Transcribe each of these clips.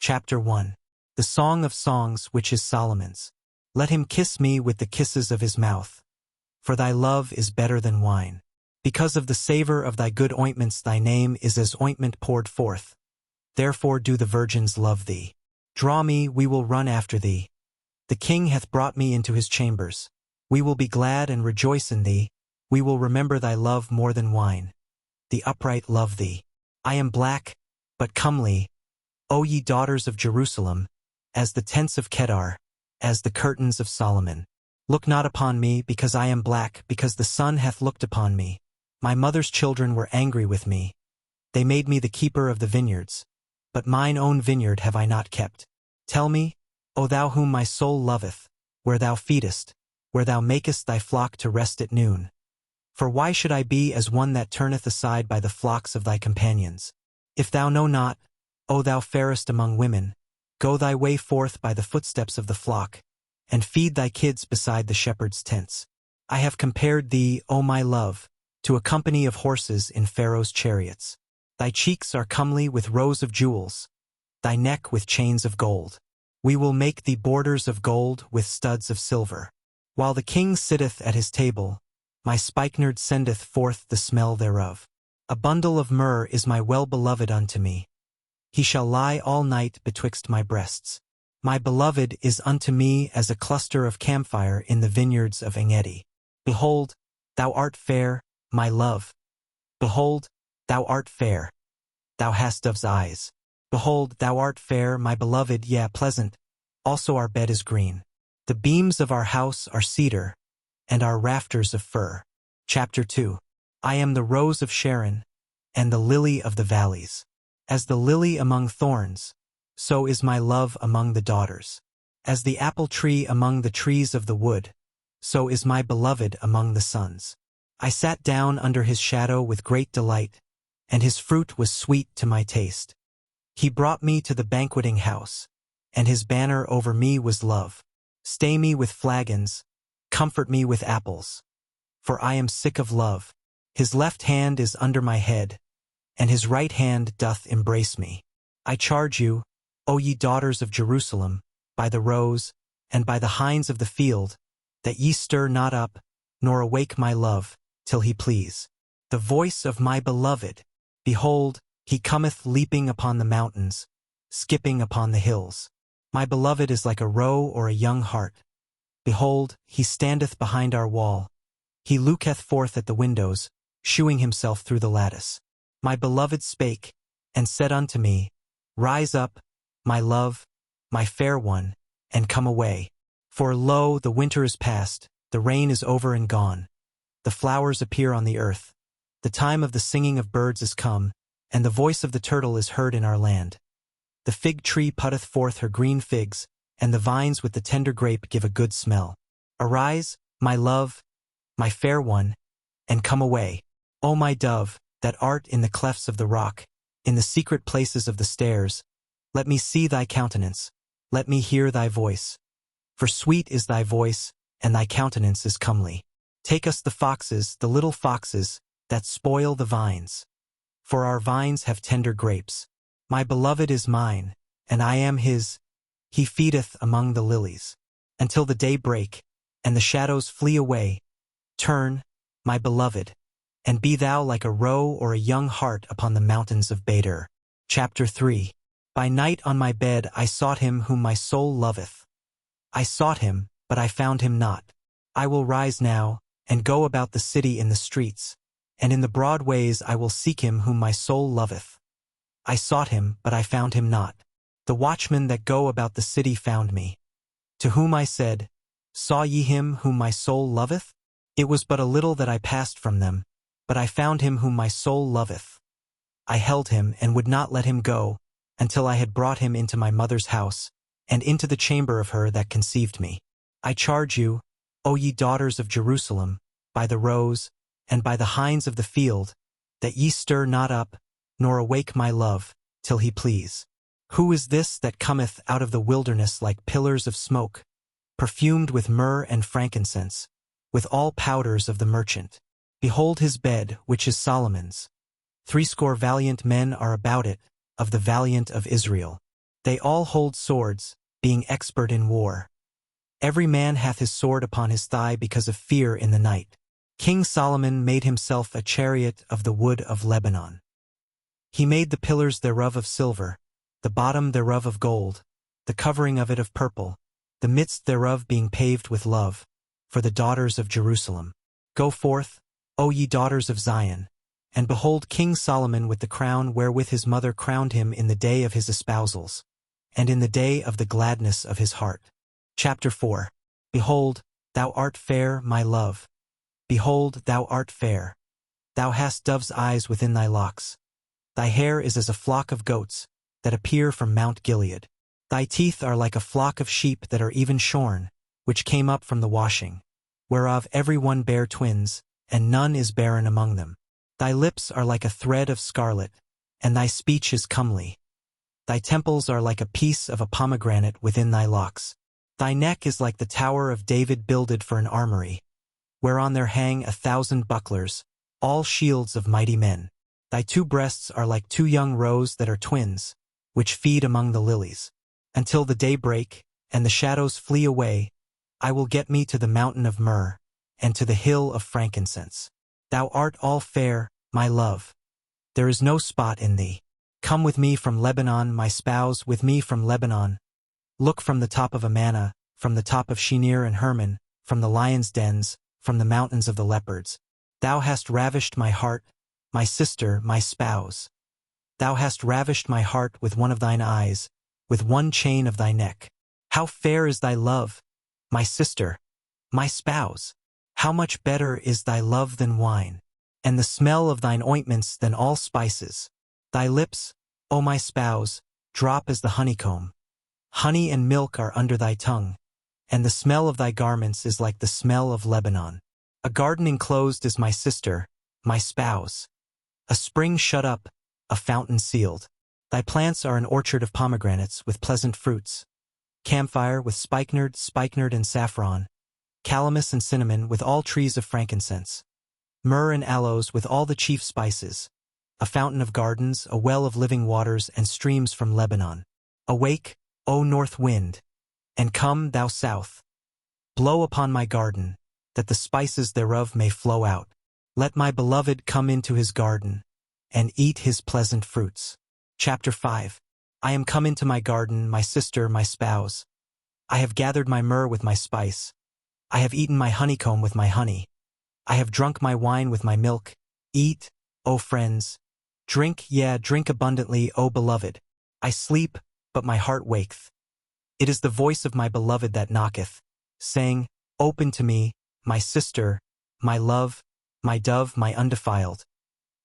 Chapter 1. The Song of Songs which is Solomon's. Let him kiss me with the kisses of his mouth. For thy love is better than wine. Because of the savor of thy good ointments thy name is as ointment poured forth. Therefore do the virgins love thee. Draw me, we will run after thee. The king hath brought me into his chambers. We will be glad and rejoice in thee. We will remember thy love more than wine. The upright love thee. I am black, but comely, O ye daughters of Jerusalem, as the tents of Kedar, as the curtains of Solomon. Look not upon me, because I am black, because the sun hath looked upon me. My mother's children were angry with me. They made me the keeper of the vineyards. But mine own vineyard have I not kept. Tell me, O thou whom my soul loveth, where thou feedest, where thou makest thy flock to rest at noon. For why should I be as one that turneth aside by the flocks of thy companions? If thou know not, O thou fairest among women, go thy way forth by the footsteps of the flock, and feed thy kids beside the shepherd's tents. I have compared thee, O my love, to a company of horses in Pharaoh's chariots. Thy cheeks are comely with rows of jewels, thy neck with chains of gold. We will make thee borders of gold with studs of silver. While the king sitteth at his table, my spikenard sendeth forth the smell thereof. A bundle of myrrh is my well-beloved unto me. He shall lie all night betwixt my breasts. My beloved is unto me as a cluster of camphire in the vineyards of Engedi. Behold, thou art fair, my love. Behold, thou art fair. Thou hast dove's eyes. Behold, thou art fair, my beloved, yea, pleasant. Also our bed is green. The beams of our house are cedar, and our rafters of fir. Chapter 2. I am the rose of Sharon, and the lily of the valleys. As the lily among thorns, so is my love among the daughters. As the apple tree among the trees of the wood, so is my beloved among the sons. I sat down under his shadow with great delight, and his fruit was sweet to my taste. He brought me to the banqueting house, and his banner over me was love. Stay me with flagons, comfort me with apples. For I am sick of love. His left hand is under my head, and his right hand doth embrace me. I charge you, O ye daughters of Jerusalem, by the roes, and by the hinds of the field, that ye stir not up, nor awake my love, till he please. The voice of my beloved, behold, he cometh leaping upon the mountains, skipping upon the hills. My beloved is like a roe or a young hart. Behold, he standeth behind our wall. He looketh forth at the windows, shewing himself through the lattice. My beloved spake, and said unto me, Rise up, my love, my fair one, and come away. For lo, the winter is past, the rain is over and gone. The flowers appear on the earth. The time of the singing of birds is come, and the voice of the turtle is heard in our land. The fig tree putteth forth her green figs, and the vines with the tender grape give a good smell. Arise, my love, my fair one, and come away. O my dove, that art in the clefts of the rock, in the secret places of the stairs, let me see thy countenance, let me hear thy voice. For sweet is thy voice, and thy countenance is comely. Take us the foxes, the little foxes, that spoil the vines. For our vines have tender grapes. My beloved is mine, and I am his. He feedeth among the lilies. Until the day break, and the shadows flee away. Turn, my beloved, and be thou like a roe or a young hart upon the mountains of Bader. Chapter 3. By night on my bed I sought him whom my soul loveth. I sought him, but I found him not. I will rise now, and go about the city in the streets, and in the broad ways I will seek him whom my soul loveth. I sought him, but I found him not. The watchmen that go about the city found me. To whom I said, Saw ye him whom my soul loveth? It was but a little that I passed from them, but I found him whom my soul loveth. I held him and would not let him go, until I had brought him into my mother's house, and into the chamber of her that conceived me. I charge you, O ye daughters of Jerusalem, by the roes, and by the hinds of the field, that ye stir not up, nor awake my love, till he please. Who is this that cometh out of the wilderness like pillars of smoke, perfumed with myrrh and frankincense, with all powders of the merchant? Behold his bed, which is Solomon's. 80 valiant men are about it, of the valiant of Israel. They all hold swords, being expert in war. Every man hath his sword upon his thigh because of fear in the night. King Solomon made himself a chariot of the wood of Lebanon. He made the pillars thereof of silver, the bottom thereof of gold, the covering of it of purple, the midst thereof being paved with love, for the daughters of Jerusalem. Go forth, O ye daughters of Zion, and behold King Solomon with the crown wherewith his mother crowned him in the day of his espousals, and in the day of the gladness of his heart. Chapter 4. Behold, thou art fair, my love. Behold, thou art fair. Thou hast dove's eyes within thy locks. Thy hair is as a flock of goats, that appear from Mount Gilead. Thy teeth are like a flock of sheep that are even shorn, which came up from the washing, whereof every one bare twins, and none is barren among them. Thy lips are like a thread of scarlet, and thy speech is comely. Thy temples are like a piece of a pomegranate within thy locks. Thy neck is like the tower of David builded for an armory, whereon there hang 1,000 bucklers, all shields of mighty men. Thy two breasts are like two young roes that are twins, which feed among the lilies. Until the day break, and the shadows flee away, I will get me to the mountain of myrrh, and to the hill of frankincense. Thou art all fair, my love. There is no spot in thee. Come with me from Lebanon, my spouse, with me from Lebanon. Look from the top of Amana, from the top of Shinir and Hermon, from the lions' dens, from the mountains of the leopards. Thou hast ravished my heart, my sister, my spouse. Thou hast ravished my heart with one of thine eyes, with one chain of thy neck. How fair is thy love, my sister, my spouse! How much better is thy love than wine, and the smell of thine ointments than all spices. Thy lips, O my spouse, drop as the honeycomb. Honey and milk are under thy tongue, and the smell of thy garments is like the smell of Lebanon. A garden enclosed is my sister, my spouse. A spring shut up, a fountain sealed. Thy plants are an orchard of pomegranates with pleasant fruits. Camphire with spikenard and saffron. Calamus and cinnamon with all trees of frankincense. Myrrh and aloes with all the chief spices. A fountain of gardens, a well of living waters, and streams from Lebanon. Awake, O north wind, and come, thou south. Blow upon my garden, that the spices thereof may flow out. Let my beloved come into his garden, and eat his pleasant fruits. Chapter 5. I am come into my garden, my sister, my spouse. I have gathered my myrrh with my spice. I have eaten my honeycomb with my honey. I have drunk my wine with my milk. Eat, O friends. Drink, drink abundantly, O beloved. I sleep, but my heart waketh. It is the voice of my beloved that knocketh, saying, Open to me, my sister, my love, my dove, my undefiled.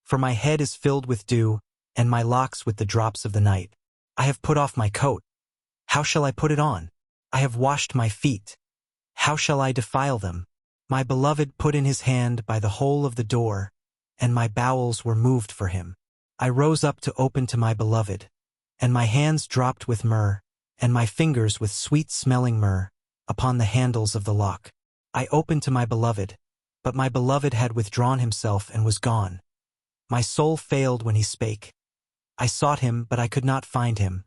For my head is filled with dew, and my locks with the drops of the night. I have put off my coat. How shall I put it on? I have washed my feet. How shall I defile them? My beloved put in his hand by the hole of the door, and my bowels were moved for him. I rose up to open to my beloved, and my hands dropped with myrrh, and my fingers with sweet-smelling myrrh, upon the handles of the lock. I opened to my beloved, but my beloved had withdrawn himself and was gone. My soul failed when he spake. I sought him, but I could not find him.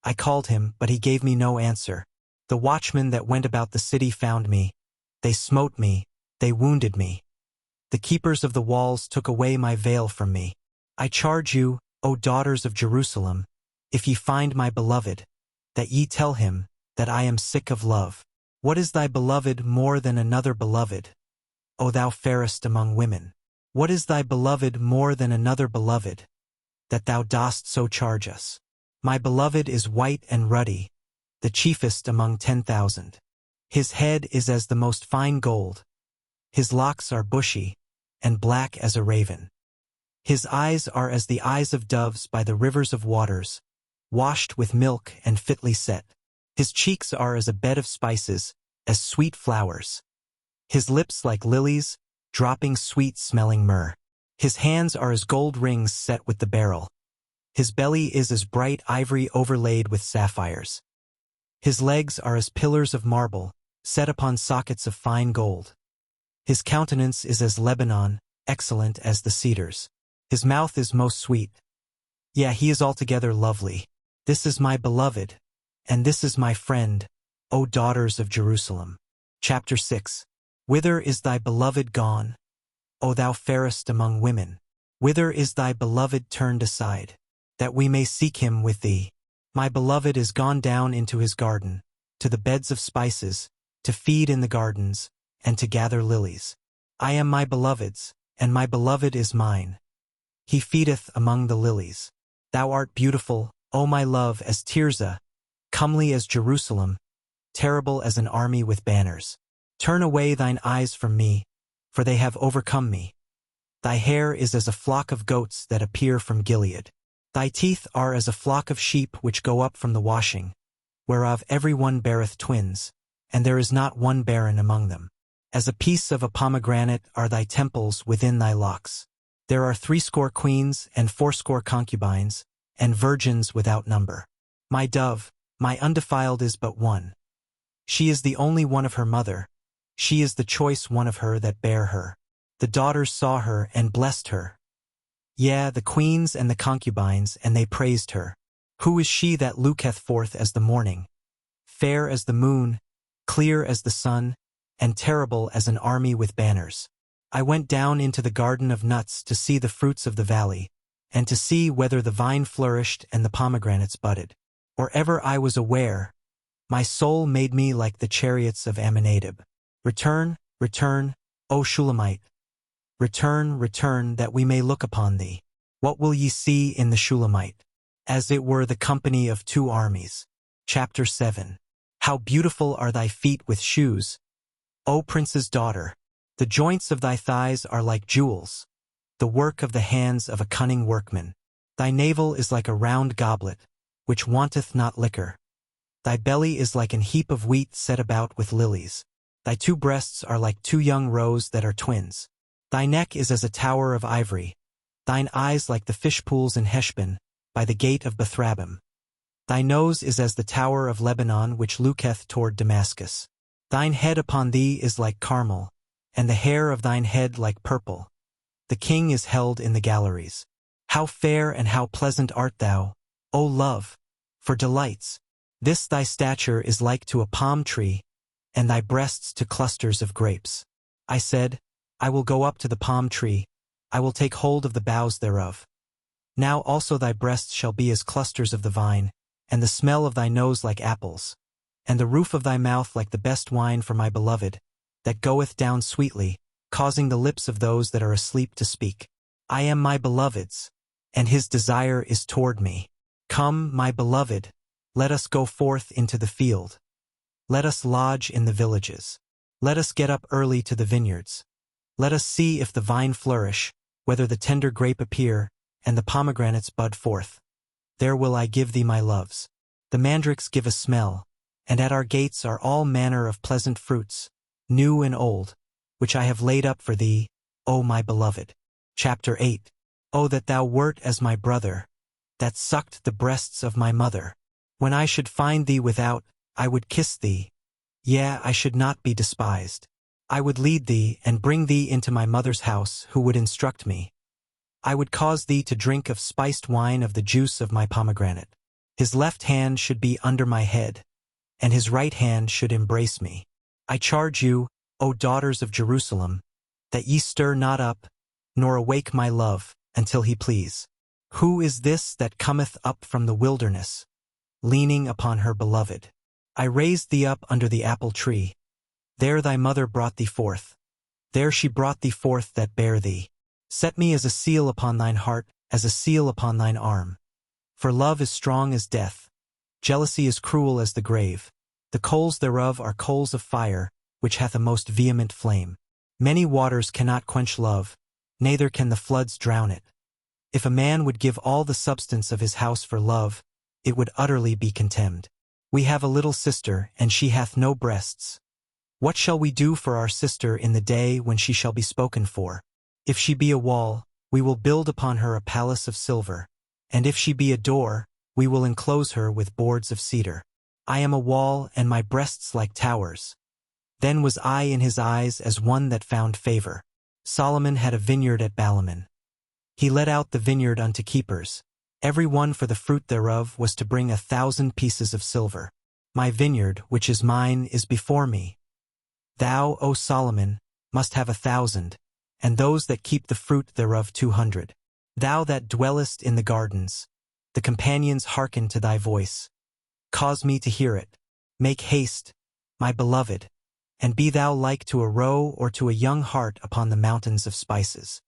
I called him, but he gave me no answer. The watchmen that went about the city found me. They smote me, they wounded me. The keepers of the walls took away my veil from me. I charge you, O daughters of Jerusalem, if ye find my beloved, that ye tell him that I am sick of love. What is thy beloved more than another beloved, O thou fairest among women? What is thy beloved more than another beloved, that thou dost so charge us? My beloved is white and ruddy, the chiefest among 10,000. His head is as the most fine gold. His locks are bushy, and black as a raven. His eyes are as the eyes of doves by the rivers of waters, washed with milk and fitly set. His cheeks are as a bed of spices, as sweet flowers. His lips like lilies, dropping sweet-smelling myrrh. His hands are as gold rings set with the beryl. His belly is as bright ivory overlaid with sapphires. His legs are as pillars of marble, set upon sockets of fine gold. His countenance is as Lebanon, excellent as the cedars. His mouth is most sweet. He is altogether lovely. This is my beloved, and this is my friend, O daughters of Jerusalem. Chapter 6. Whither is thy beloved gone, O thou fairest among women? Whither is thy beloved turned aside, that we may seek him with thee? My beloved is gone down into his garden, to the beds of spices, to feed in the gardens, and to gather lilies. I am my beloved's, and my beloved is mine. He feedeth among the lilies. Thou art beautiful, O my love, as Tirzah, comely as Jerusalem, terrible as an army with banners. Turn away thine eyes from me, for they have overcome me. Thy hair is as a flock of goats that appear from Gilead. Thy teeth are as a flock of sheep which go up from the washing, whereof every one beareth twins, and there is not one barren among them. As a piece of a pomegranate are thy temples within thy locks. There are 80 queens and 80 concubines, and virgins without number. My dove, my undefiled, is but one. She is the only one of her mother. She is the choice one of her that bare her. The daughters saw her and blessed her. Yea, the queens and the concubines, and they praised her. Who is she that looketh forth as the morning, fair as the moon, clear as the sun, and terrible as an army with banners? I went down into the garden of nuts to see the fruits of the valley, and to see whether the vine flourished and the pomegranates budded. Or ever I was aware, my soul made me like the chariots of Amminadab. Return, return, O Shulamite. Return, return, that we may look upon thee. What will ye see in the Shulamite? As it were the company of 2 armies. Chapter 7. How beautiful are thy feet with shoes, O prince's daughter! The joints of thy thighs are like jewels, the work of the hands of a cunning workman. Thy navel is like a round goblet, which wanteth not liquor. Thy belly is like an heap of wheat set about with lilies. Thy 2 breasts are like 2 young roes that are twins. Thy neck is as a tower of ivory, thine eyes like the fish pools in Heshbon, by the gate of Bethrabim. Thy nose is as the tower of Lebanon which looketh toward Damascus. Thine head upon thee is like Carmel, and the hair of thine head like purple. The king is held in the galleries. How fair and how pleasant art thou, O love, for delights! This thy stature is like to a palm tree, and thy breasts to clusters of grapes. I said, I will go up to the palm tree, I will take hold of the boughs thereof. Now also thy breasts shall be as clusters of the vine, and the smell of thy nose like apples, and the roof of thy mouth like the best wine for my beloved, that goeth down sweetly, causing the lips of those that are asleep to speak. I am my beloved's, and his desire is toward me. Come, my beloved, let us go forth into the field. Let us lodge in the villages. Let us get up early to the vineyards. Let us see if the vine flourish, whether the tender grape appear, and the pomegranates bud forth. There will I give thee my loves. The mandrakes give a smell, and at our gates are all manner of pleasant fruits, new and old, which I have laid up for thee, O my beloved. Chapter 8. O that thou wert as my brother, that sucked the breasts of my mother. When I should find thee without, I would kiss thee. Yea, I should not be despised. I would lead thee and bring thee into my mother's house, who would instruct me. I would cause thee to drink of spiced wine of the juice of my pomegranate. His left hand should be under my head, and his right hand should embrace me. I charge you, O daughters of Jerusalem, that ye stir not up, nor awake my love, until he please. Who is this that cometh up from the wilderness, leaning upon her beloved? I raised thee up under the apple tree. There thy mother brought thee forth. There she brought thee forth that bare thee. Set me as a seal upon thine heart, as a seal upon thine arm. For love is strong as death. Jealousy is cruel as the grave. The coals thereof are coals of fire, which hath a most vehement flame. Many waters cannot quench love, neither can the floods drown it. If a man would give all the substance of his house for love, it would utterly be contemned. We have a little sister, and she hath no breasts. What shall we do for our sister in the day when she shall be spoken for? If she be a wall, we will build upon her a palace of silver, and if she be a door, we will enclose her with boards of cedar. I am a wall, and my breasts like towers. Then was I in his eyes as one that found favor. Solomon had a vineyard at Balaman. He let out the vineyard unto keepers. Every one for the fruit thereof was to bring 1,000 pieces of silver. My vineyard, which is mine, is before me. Thou, O Solomon, must have 1,000, and those that keep the fruit thereof 200. Thou that dwellest in the gardens, the companions hearken to thy voice. Cause me to hear it. Make haste, my beloved, and be thou like to a roe or to a young hart upon the mountains of spices.